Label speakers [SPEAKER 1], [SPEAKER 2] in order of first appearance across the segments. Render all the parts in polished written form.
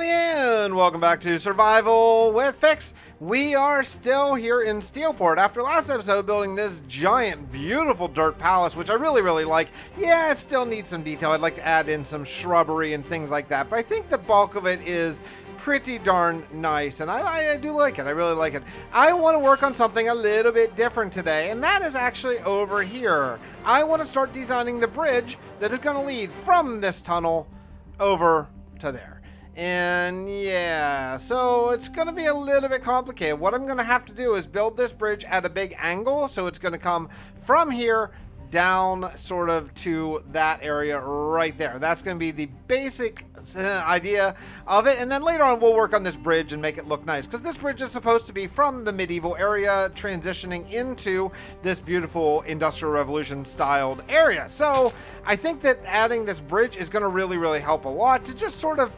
[SPEAKER 1] everybody, and welcome back to Survival with Fix. We are still here in Steelport after last episode building this giant, beautiful dirt palace, which I really like. Yeah, it still needs some detail. I'd like to add in some shrubbery and things like that, but I think the bulk of it is pretty darn nice, and I do like it. I really like it. I want to work on something a little bit different today, and that is actually over here. I want to start designing the bridge that is going to lead from this tunnel over to there. And yeah, so it's going to be a little bit complicated. What I'm going to have to do is build this bridge at a big angle, so it's going to come from here down sort of to that area right there. That's going to be the basic idea of it, and then later on we'll work on this bridge and make it look nice, because this bridge is supposed to be from the medieval area transitioning into this beautiful Industrial Revolution styled area. So I think that adding this bridge is going to really help a lot to just sort of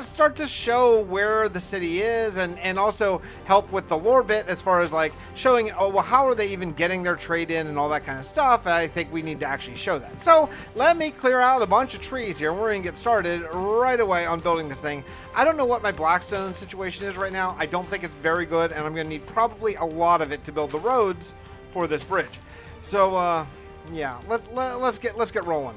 [SPEAKER 1] start to show where the city is, and also help with the lore bit as far as like showing, oh, well, how are they even getting their trade in and all that kind of stuff. I think we need to actually show that. So let me clear out a bunch of trees here, and we're gonna get started right away on building this thing. I don't know what my blackstone situation is right now. I don't think it's very good, and I'm gonna need probably a lot of it to build the roads for this bridge. So yeah, let's get rolling.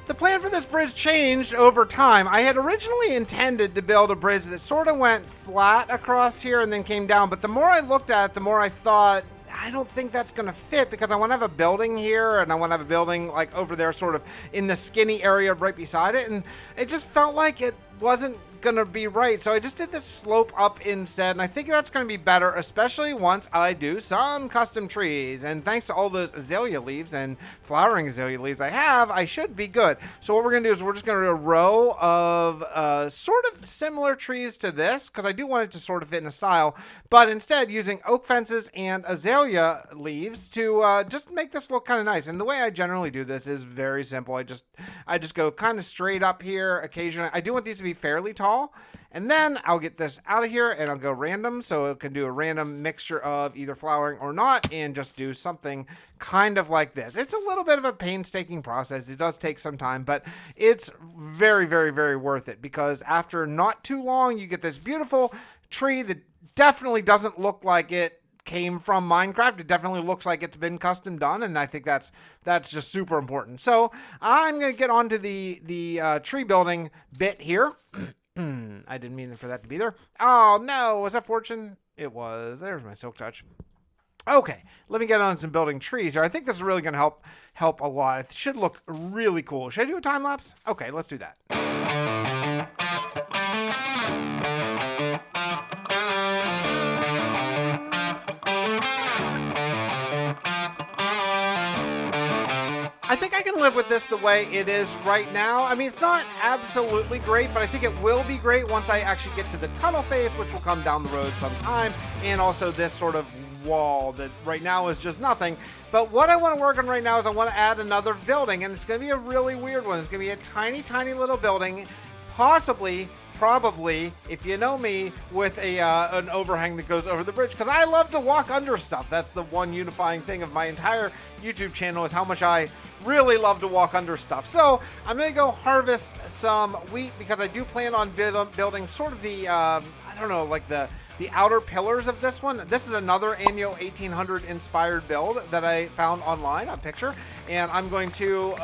[SPEAKER 1] The plan for this bridge changed over time. I had originally intended to build a bridge that sort of went flat across here and then came down, but the more I looked at it, the more I thought, I don't think that's going to fit, because I want to have a building here and I want to have a building like over there sort of in the skinny area right beside it, and it just felt like it wasn't gonna be right. So I just did this slope up instead, and I think that's gonna be better, especially once I do some custom trees. And thanks to all those azalea leaves and flowering azalea leaves I have, I should be good. So what we're gonna do is we're just gonna do a row of sort of similar trees to this, because I do want it to sort of fit in a style, but instead using oak fences and azalea leaves to just make this look kind of nice. And the way I generally do this is very simple. I just go kind of straight up here. Occasionally I do want these to be fairly tall, and then I'll get this out of here and I'll go random, so it can do a random mixture of either flowering or not, and just do something kind of like this. It's a little bit of a painstaking process. It does take some time, but it's very worth it, because after not too long you get this beautiful tree that definitely doesn't look like it came from Minecraft. It definitely looks like it's been custom done, and I think that's just super important. So I'm gonna get onto the tree building bit here. I didn't mean for that to be there. Oh no, was that Fortune? It was. There's my silk touch. Okay, let me get on some building trees here. I think this is really going to help a lot. It should look really cool. Should I do a time lapse? Okay, let's do that. I think I can live with this the way it is right now. I mean, it's not absolutely great, but I think it will be great once I actually get to the tunnel phase, which will come down the road sometime, and also this sort of wall that right now is just nothing. But what I want to work on right now is I want to add another building, and it's going to be a really weird one. It's going to be a tiny little building, probably, if you know me, with an overhang that goes over the bridge, because I love to walk under stuff. That's the one unifying thing of my entire YouTube channel, is how much I really love to walk under stuff. So I'm going to go harvest some wheat, because I do plan on building sort of the, I don't know, like the outer pillars of this one. This is another Anno 1800 inspired build that I found online, a picture, and I'm going to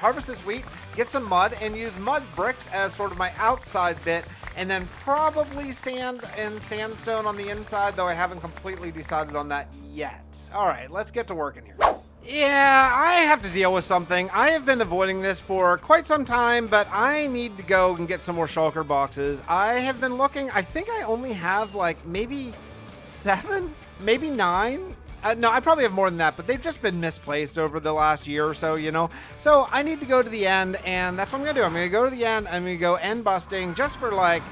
[SPEAKER 1] harvest this wheat, get some mud, and use mud bricks as sort of my outside bit, and then probably sand and sandstone on the inside, though I haven't completely decided on that yet. All right, let's get to work in here. Yeah, I have to deal with something. I have been avoiding this for quite some time, but I need to go and get some more shulker boxes. I have been looking. I think I only have like maybe 7, maybe 9. No, I probably have more than that, but they've just been misplaced over the last year or so, you know? So I need to go to the end, and that's what I'm going to do. I'm going to go to the end. I'm going to go end busting just for like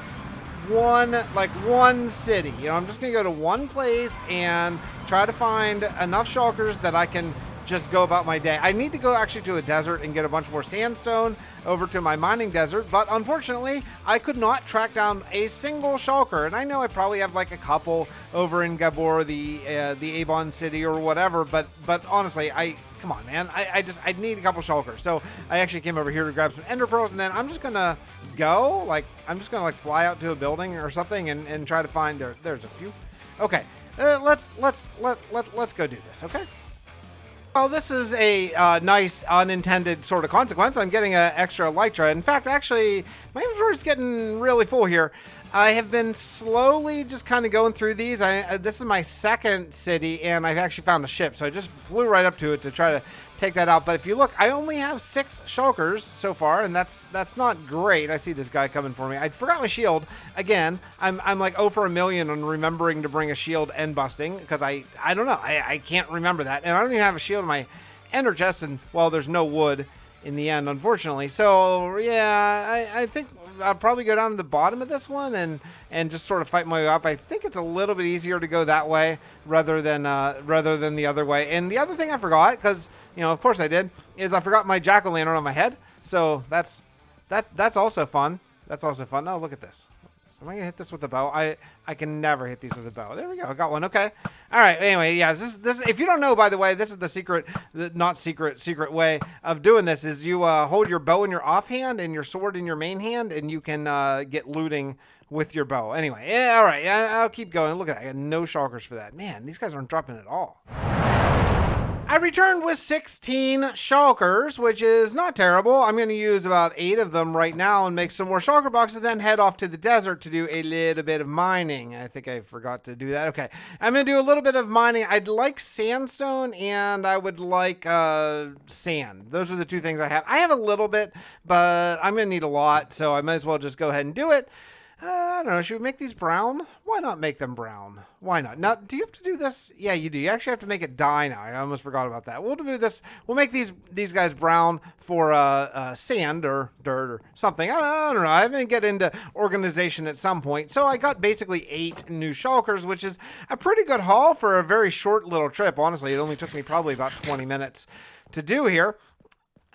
[SPEAKER 1] one city. You know, I'm just going to go to one place and try to find enough shulkers that I can just go about my day. I need to go actually to a desert and get a bunch more sandstone over to my mining desert, but unfortunately I could not track down a single shulker. And I know I probably have like a couple over in Gabor, the Avon city or whatever, but honestly, come on, man. I need a couple shulkers. So I actually came over here to grab some ender pearls, and then I'm just gonna go. Like, I'm just gonna like fly out to a building or something and try to find there's a few. Okay, let's go do this. Okay. Well, this is a nice unintended sort of consequence. I'm getting an extra Elytra. In fact, actually, my inventory is getting really full here. I have been slowly just kind of going through these. This is my second city, and I've actually found a ship, so I just flew right up to it to try to take that out. But if you look, I only have 6 shulkers so far, and that's not great. I see this guy coming for me. I forgot my shield again. I'm like 0 for a million on remembering to bring a shield and busting, because I don't know. I can't remember that, and I don't even have a shield in my ender chest, and well, there's no wood in the end, unfortunately. So yeah, I think I'll probably go down to the bottom of this one and just sort of fight my way up. I think it's a little bit easier to go that way rather than the other way. And the other thing I forgot, because of course I did, is I forgot my jack-o'-lantern on my head. So that's also fun. That's also fun. Oh, look at this. So am I gonna hit this with a bow? I can never hit these with a bow. There we go. I got one. Okay. All right. Anyway, yeah. This. If you don't know, by the way, this is the secret way of doing this. Is you hold your bow in your offhand and your sword in your main hand, and you can get looting with your bow. Anyway. Yeah. All right. I'll keep going. Look at that. I got no shulkers for that. Man, these guys aren't dropping at all. I returned with 16 shulkers, which is not terrible. I'm going to use about 8 of them right now and make some more shulker boxes, then head off to the desert to do a little bit of mining. I think I forgot to do that. Okay. I'm going to do a little bit of mining. I'd like sandstone and I would like sand. Those are the 2 things I have. I have a little bit, but I'm going to need a lot, so I might as well just go ahead and do it. I don't know. Should we make these brown? Why not make them brown? Why not? Now, do you have to do this? Yeah, you do. You actually have to make it dye now. I almost forgot about that. We'll do this. We'll make these guys brown for sand or dirt or something. I don't know. I'm going to get into organization at some point. So I got basically 8 new shulkers, which is a pretty good haul for a very short little trip. Honestly, it only took me probably about 20 minutes to do here.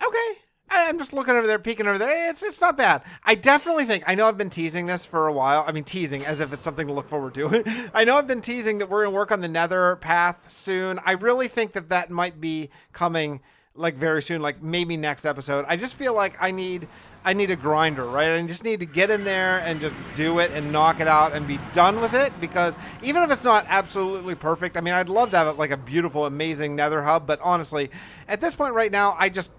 [SPEAKER 1] Okay. I'm just looking over there, peeking over there. It's not bad. I definitely think, I know I've been teasing this for a while. I mean, teasing as if it's something to look forward to. I know I've been teasing that we're going to work on the nether path soon. I really think that might be coming like very soon, like maybe next episode. I just feel like I need a grinder, right? I just need to get in there and just do it and knock it out and be done with it, because even if it's not absolutely perfect, I mean, I'd love to have it like a beautiful, amazing nether hub, but honestly, at this point right now, I just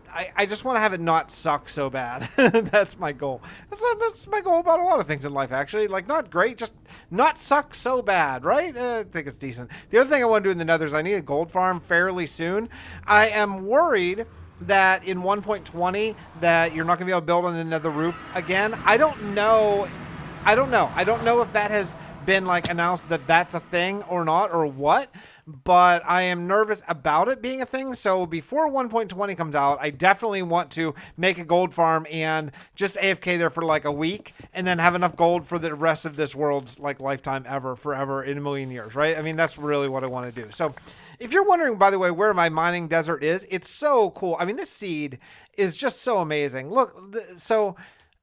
[SPEAKER 1] want to have it not suck so bad. That's my goal. That's my goal about a lot of things in life, actually. Like, not great, just not suck so bad, right? I think it's decent. The other thing I want to do in the nether is I need a gold farm fairly soon. I am worried that in 1.20 that you're not going to be able to build on the nether roof again. I don't know if that has been like announced that that's a thing or not, or what, but I am nervous about it being a thing. So before 1.20 comes out, I definitely want to make a gold farm and just AFK there for like a week and then have enough gold for the rest of this world's like lifetime forever in a million years, right? I mean, that's really what I want to do. So if you're wondering, by the way, where my mining desert is, it's so cool. I mean, this seed is just so amazing. Look,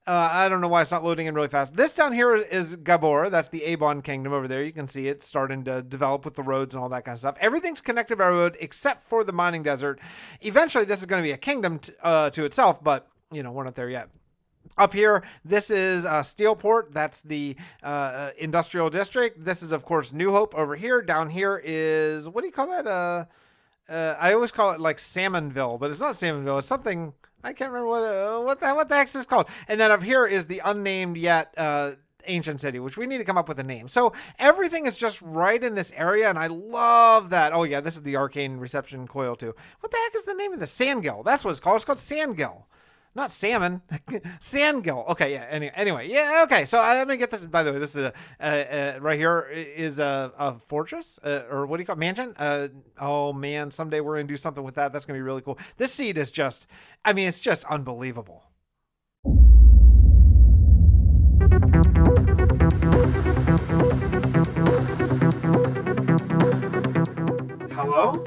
[SPEAKER 1] I don't know why it's not loading in really fast. This down here is Gabor. That's the Avon Kingdom over there. You can see it starting to develop with the roads and all that kind of stuff. Everything's connected by road except for the mining desert. Eventually, this is going to be a kingdom to itself, but, we're not there yet. Up here, this is Steelport. That's the industrial district. This is, of course, New Hope over here. Down here is, what do you call that? I always call it like Salmonville, but it's not Salmonville. It's something, I can't remember what the heck is this called. And then up here is the unnamed yet ancient city, which we need to come up with a name. So everything is just right in this area, and I love that. Oh yeah, this is the arcane reception coil too. What the heck is the name of the Sandgill? That's what it's called. It's called Sandgill. Not salmon, Sandgill. Okay, yeah. Anyway, yeah. Okay, so I'm gonna get this. By the way, this is right here is a fortress, or what do you call it? Mansion? Oh man, someday we're gonna do something with that. That's gonna be really cool. This seed is just, I mean, it's just unbelievable. Hello?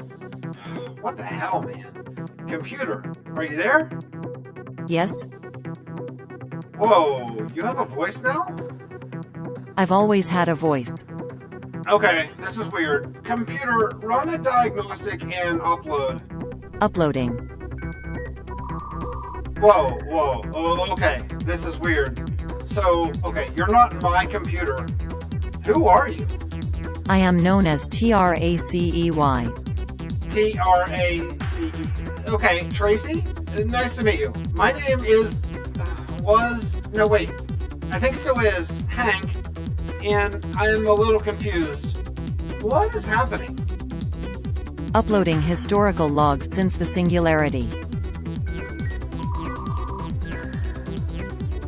[SPEAKER 1] What the hell, man? Computer, are you there?
[SPEAKER 2] Yes?
[SPEAKER 1] Whoa, you have a voice now?
[SPEAKER 2] I've always had a voice.
[SPEAKER 1] Okay, this is weird. Computer, run a diagnostic and upload.
[SPEAKER 2] Uploading.
[SPEAKER 1] Whoa. Oh, okay, this is weird. So, okay, you're not my computer. Who are you?
[SPEAKER 2] I am known as Tracey.
[SPEAKER 1] Trace. Okay, Tracy? Nice to meet you. My name is, I think still is, Hank, and I am a little confused. What is happening?
[SPEAKER 2] Uploading historical logs since the singularity.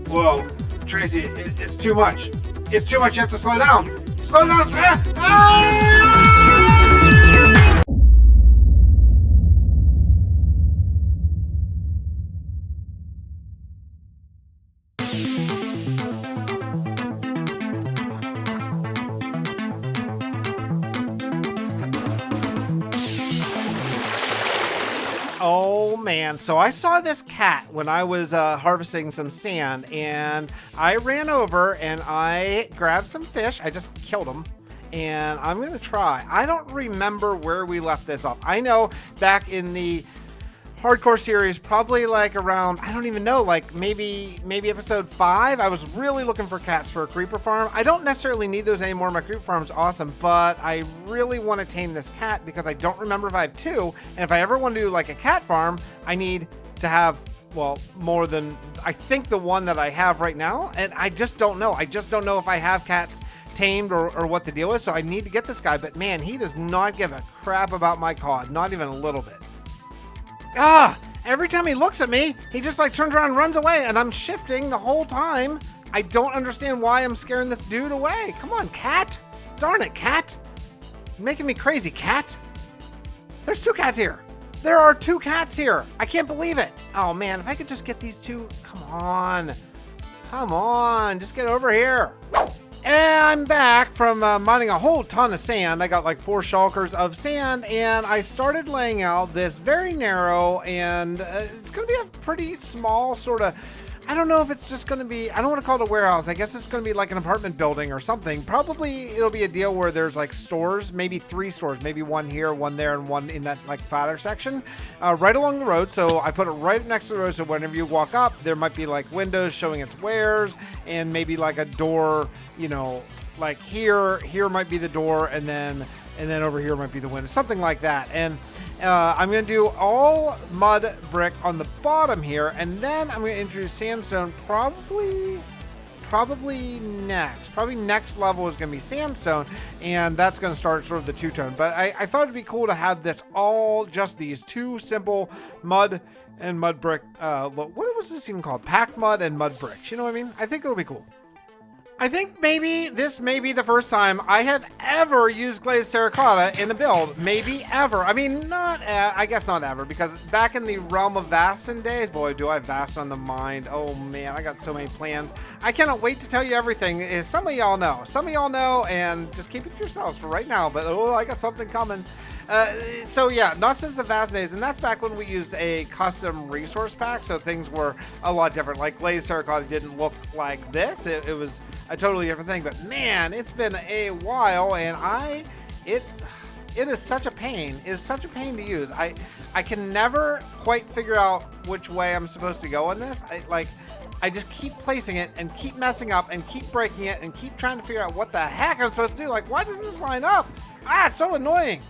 [SPEAKER 1] Whoa, Tracy, it's too much. It's too much, you have to slow down. Slow down! Ah! Oh man, so I saw this cat when I was harvesting some sand, and I ran over and I grabbed some fish. I just killed them, and I'm gonna try. I don't remember where we left this off. I know back in the hardcore series, probably like around, I don't even know, like maybe episode 5, I was really looking for cats for a creeper farm. I don't necessarily need those anymore. My creeper farm's awesome, but I really want to tame this cat because I don't remember if I have 2, and if I ever want to do like a cat farm, I need to have, well, more than, I think, the one that I have right now, and I just don't know. I just don't know if I have cats tamed or what the deal is, so I need to get this guy, but man, he does not give a crap about my cod, not even a little bit. Every time he looks at me, he just like turns around and runs away, and I'm shifting the whole time. I don't understand why I'm scaring this dude away. Come on, cat. Darn it, cat. You're making me crazy, cat. There's 2 cats here. There are 2 cats here. I can't believe it. Oh man, if I could just get these 2, come on. Come on, just get over here. And I'm back from mining a whole ton of sand. I got like 4 shulkers of sand, and I started laying out this very narrow, and it's going to be a pretty small sort of, I don't know if it's just going to be, I don't want to call it a warehouse. I guess it's going to be like an apartment building or something. Probably it'll be a deal where there's like stores, maybe 3 stores, maybe 1 here, 1 there, and 1 in that like fatter section, right along the road. So I put it right next to the road. So whenever you walk up, there might be like windows showing its wares, and maybe like a door, you know, like here might be the door, and then over here might be the window, something like that. And I'm going to do all mud brick on the bottom here, and then I'm going to introduce sandstone probably next. Probably next level is going to be sandstone, and that's going to start sort of the 2-tone. But I thought it'd be cool to have this all just these 2 simple mud and mud brick. What was this even called? Packed mud and mud bricks. You know what I mean? I think it'll be cool. I think maybe this may be the first time I have ever used glazed terracotta in a build. Maybe ever. I mean, I guess not ever, because back in the realm of Vastin days, boy, do I have Vast on the mind. Oh man, I got so many plans. I cannot wait to tell you everything. Some of y'all know, and just keep it to yourselves for right now, but I got something coming. So yeah, not since the Vast days, and that's back when we used a custom resource pack, so things were a lot different. Like glazed terracotta didn't look like this. It was a totally different thing, but man, it's been a while, and it is such a pain. It is such a pain to use. I can never quite figure out which way I'm supposed to go on this. I just keep placing it and keep messing up and keep breaking it and keep trying to figure out what the heck I'm supposed to do. Like, why doesn't this line up? It's so annoying.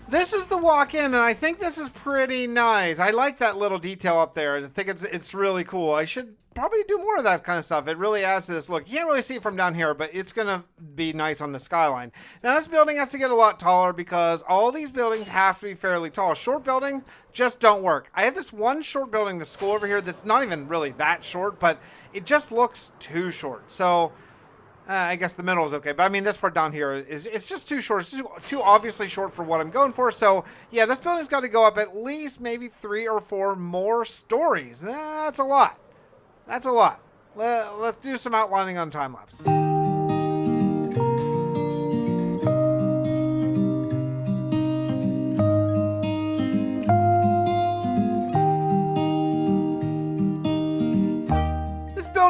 [SPEAKER 1] This is the walk-in, and I think this is pretty nice. I like that little detail up there. I think it's really cool. I should probably do more of that kind of stuff. It really adds to this look. You can't really see it from down here, but it's going to be nice on the skyline. Now, this building has to get a lot taller because all these buildings have to be fairly tall. Short buildings just don't work. I have this one short building, the school over here, that's not even really that short, but it just looks too short. So I guess the middle is okay, but I mean, this part down here it's just too short. It's too obviously short for what I'm going for. So yeah, this building's got to go up at least maybe 3 or 4 more stories. That's a lot. That's a lot. Let's do some outlining on time lapse.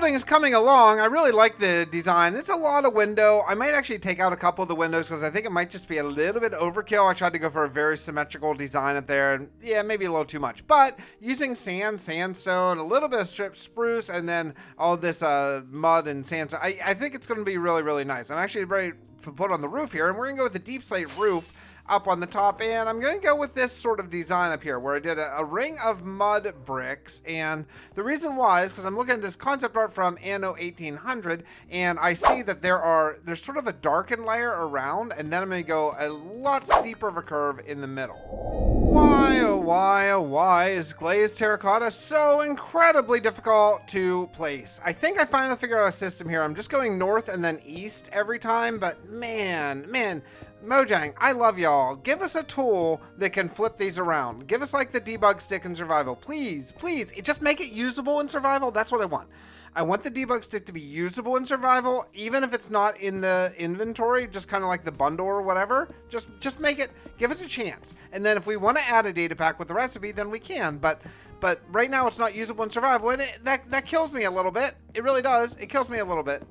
[SPEAKER 1] building is coming along. I really like the design. It's a lot of window. I might actually take out a couple of the windows because I think it might just be a little bit overkill. I tried to go for a very symmetrical design up there, and yeah, maybe a little too much. But using sand, sandstone, a little bit of stripped spruce, and then all this mud and sandstone, I think it's going to be really, really nice. I'm actually ready to put on the roof here, and we're going to go with the deep slate roof up on the top, and I'm going to go with this sort of design up here where I did a ring of mud bricks. And the reason why is because I'm looking at this concept art from Anno 1800, and I see that there's sort of a darkened layer around, and then I'm going to go a lot steeper of a curve in the middle. Why, oh why, oh why is glazed terracotta so incredibly difficult to place? I think I finally figured out a system here. I'm just going north and then east every time, but man, Mojang, I love y'all. Give us a tool that can flip these around. Give us like the debug stick in survival. Please, please, just make it usable in survival. That's what I want. I want the debug stick to be usable in survival, even if it's not in the inventory, just kind of like the bundle or whatever. Just make it, give us a chance. And then if we want to add a data pack with the recipe, then we can. But right now it's not usable in survival, and that kills me a little bit. It really does. It kills me a little bit.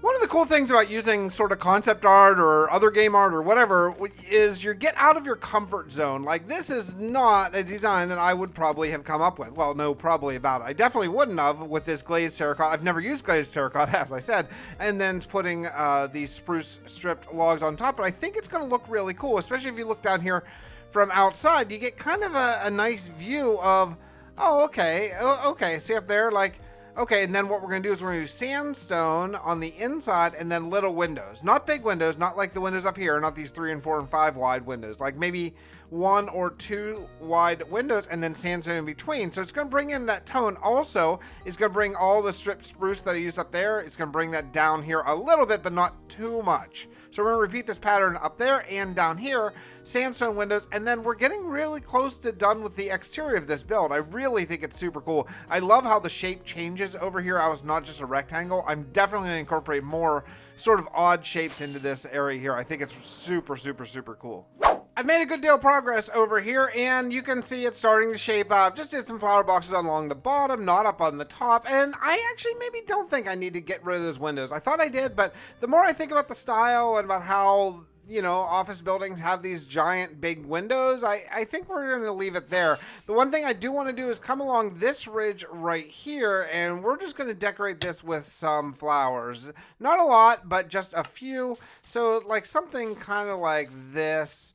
[SPEAKER 1] One of the cool things about using sort of concept art or other game art or whatever is you get out of your comfort zone. Like, this is not a design that I would probably have come up with. Well, no, probably about it. I definitely wouldn't have with this glazed terracotta. I've never used glazed terracotta, as I said. And then putting these spruce stripped logs on top. But I think it's going to look really cool, especially if you look down here from outside. You get kind of a nice view of, oh, okay, see up there, like, okay, and then what we're going to do is we're going to use sandstone on the inside and then little windows. Not big windows, not like the windows up here, not these 3 and 4 and 5 wide windows. Like maybe 1 or 2 wide windows and then sandstone in between. So it's going to bring in that tone. Also, it's going to bring all the stripped spruce that I used up there. It's going to bring that down here a little bit, but not too much. So we're going to repeat this pattern up there and down here, sandstone windows, and then we're getting really close to done with the exterior of this build. I really think it's super cool. I love how the shape changes over here. I was not just a rectangle. I'm definitely going to incorporate more sort of odd shapes into this area here. I think it's super, super, super cool. I've made a good deal of progress over here, and you can see it's starting to shape up. Just did some flower boxes along the bottom, not up on the top, and I actually maybe don't think I need to get rid of those windows. I thought I did, but the more I think about the style and about how, you know, office buildings have these giant big windows, I think we're going to leave it there. The one thing I do want to do is come along this ridge right here, and we're just going to decorate this with some flowers. Not a lot, but just a few. So like something kind of like this.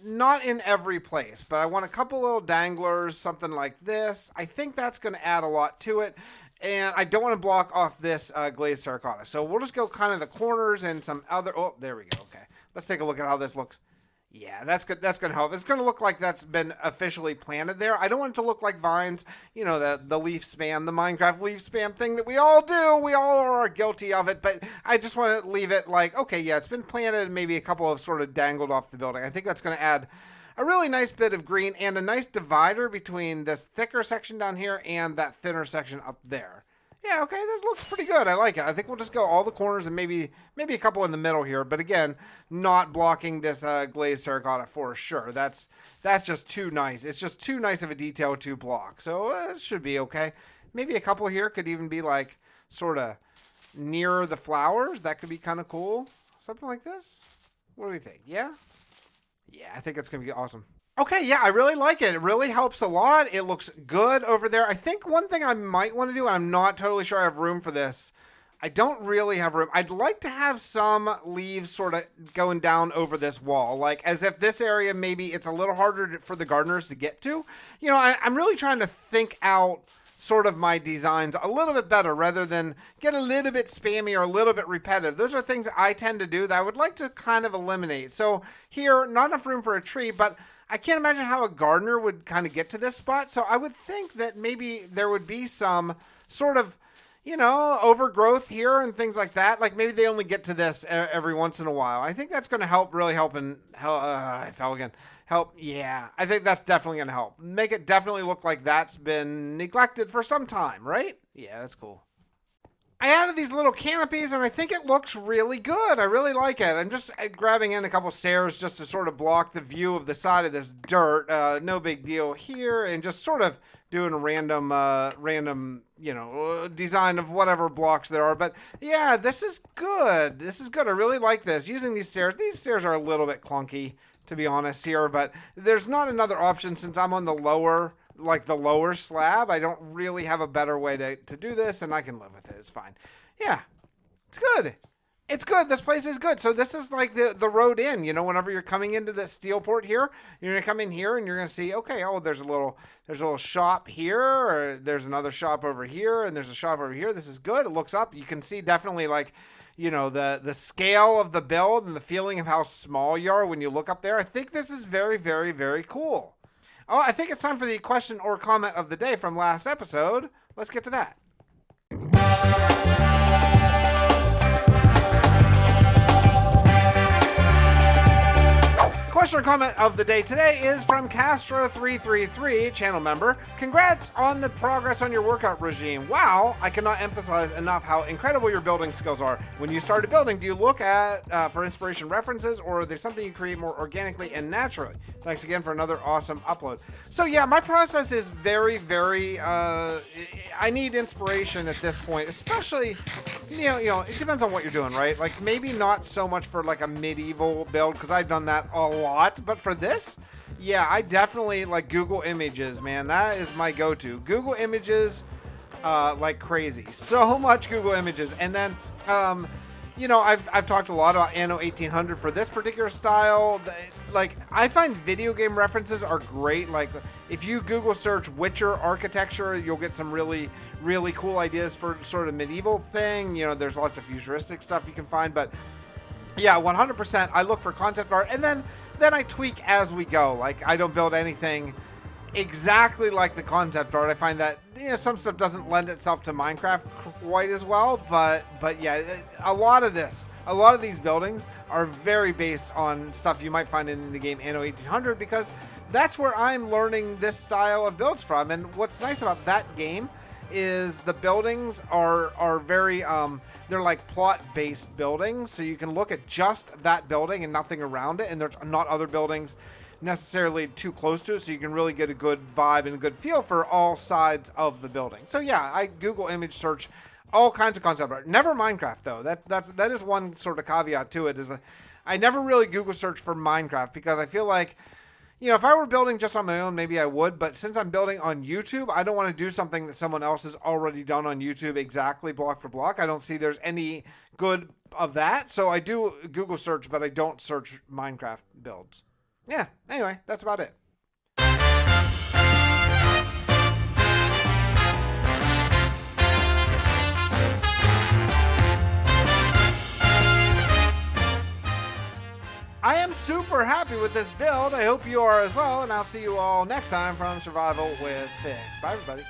[SPEAKER 1] Not in every place, but I want a couple little danglers, something like this. I think that's going to add a lot to it. And I don't want to block off this glazed terracotta. So we'll just go kind of the corners and some other... Oh, there we go. Okay. Let's take a look at how this looks. Yeah, that's good. That's going to help. It's going to look like that's been officially planted there. I don't want it to look like vines, you know, the leaf spam, the Minecraft leaf spam thing that we all do. We all are guilty of it, but I just want to leave it like, okay, yeah, it's been planted and maybe a couple of sort of dangled off the building. I think that's going to add a really nice bit of green and a nice divider between this thicker section down here and that thinner section up there. Yeah, okay, this looks pretty good. I like it. I think we'll just go all the corners and maybe a couple in the middle here. But again, not blocking this glazed terracotta for sure. That's just too nice. It's just too nice of a detail to block. So it should be okay. Maybe a couple here could even be like sort of near the flowers. That could be kind of cool. Something like this. What do we think? Yeah? Yeah, I think it's going to be awesome. Okay, yeah, I really like it. It really helps a lot. It looks good over there. I think one thing I might want to do, and I'm not totally sure I have room for this. I don't really have room. I'd like to have some leaves sort of going down over this wall, like as if this area, maybe it's a little harder for the gardeners to get to. You know, I'm really trying to think out sort of my designs a little bit better rather than get a little bit spammy or a little bit repetitive. Those are things I tend to do that I would like to kind of eliminate. So here, not enough room for a tree, but I can't imagine how a gardener would kind of get to this spot. So I would think that maybe there would be some sort of, you know, overgrowth here and things like that. Like maybe they only get to this every once in a while. I think that's going to help, really help. And I fell again. Help. Yeah, I think that's definitely going to help. Make it definitely look like that's been neglected for some time, right? Yeah, that's cool. I added these little canopies and I think it looks really good. I really like it. I'm just grabbing in a couple stairs just to sort of block the view of the side of this dirt. No big deal here, and just sort of doing a random, design of whatever blocks there are. But yeah, this is good. This is good. I really like this. Using these stairs. These stairs are a little bit clunky, to be honest here, but there's not another option since I'm on the lower slab. I don't really have a better way to do this, and I can live with it. It's fine. Yeah, it's good. It's good. This place is good. So this is like the road in, whenever you're coming into the Steelport here, you're going to come in here and you're going to see, okay, there's a little shop here, or there's another shop over here, and there's a shop over here. This is good. It looks up. You can see definitely the scale of the build and the feeling of how small you are when you look up there. I think this is very, very, very cool. Oh, I think it's time for the question or comment of the day from last episode. Let's get to that. Question or comment of the day today is from Castro333, channel member. Congrats on the progress on your workout regime. Wow, I cannot emphasize enough how incredible your building skills are. When you started building, do you look at for inspiration references, or are there something you create more organically and naturally? Thanks again for another awesome upload. So yeah, my process is very, very, I need inspiration at this point, especially, it depends on what you're doing, right? Like maybe not so much for like a medieval build, because I've done that a lot. But for this, yeah, I definitely like Google Images, man. That is my go-to. Google Images like crazy. So much Google Images. And then, I've talked a lot about Anno 1800 for this particular style. Like, I find video game references are great. Like, if you Google search Witcher architecture, you'll get some really, really cool ideas for sort of medieval thing. There's lots of futuristic stuff you can find, but yeah, 100%. I look for concept art, and then I tweak as we go. Like, I don't build anything exactly like the concept art. I find that some stuff doesn't lend itself to Minecraft quite as well, but yeah, a lot of these buildings are very based on stuff you might find in the game Anno 1800, because that's where I'm learning this style of builds from. And what's nice about that game is the buildings are very they're like plot based buildings, so you can look at just that building and nothing around it, and there's not other buildings necessarily too close to it, so you can really get a good vibe and a good feel for all sides of the building. So yeah, I Google image search all kinds of concept art. Never Minecraft though. That is one sort of caveat to it, is I never really Google search for Minecraft, because I feel like, if I were building just on my own, maybe I would. But since I'm building on YouTube, I don't want to do something that someone else has already done on YouTube exactly block for block. I don't see there's any good of that. So I do Google search, but I don't search Minecraft builds. Yeah, anyway, that's about it. I am super happy with this build. I hope you are as well, and I'll see you all next time from Survival with Fix. Bye, everybody.